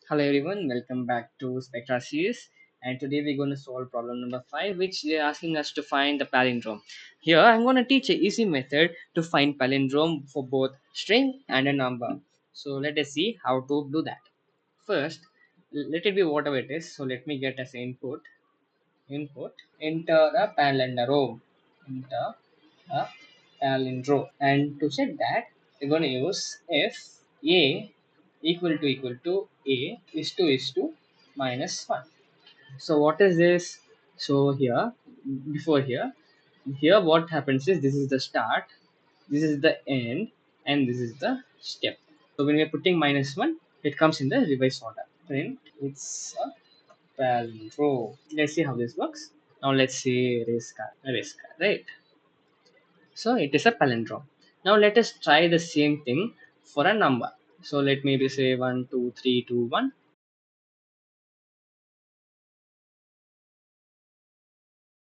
Hello everyone, welcome back to Spectra series. And today we're going to solve problem number 5, which they're asking us to find the palindrome. Here I'm going to teach an easy method to find palindrome for both string and a number. So let us see how to do that. First, let it be whatever it is. So let me get as input, enter a palindrome, enter a palindrome. And to check that, we're going to use if a equal to a is to minus 1. So what is this? So here, before here what happens is this is the start, this is the end, and this is the step. So when we're putting minus 1, it comes in the reverse order. Print, it's a palindrome. Let's see how this works. Now let's see race car, right? So it is a palindrome. Now let us try the same thing for a number. So let me say 1, 2, 3, 2, 1.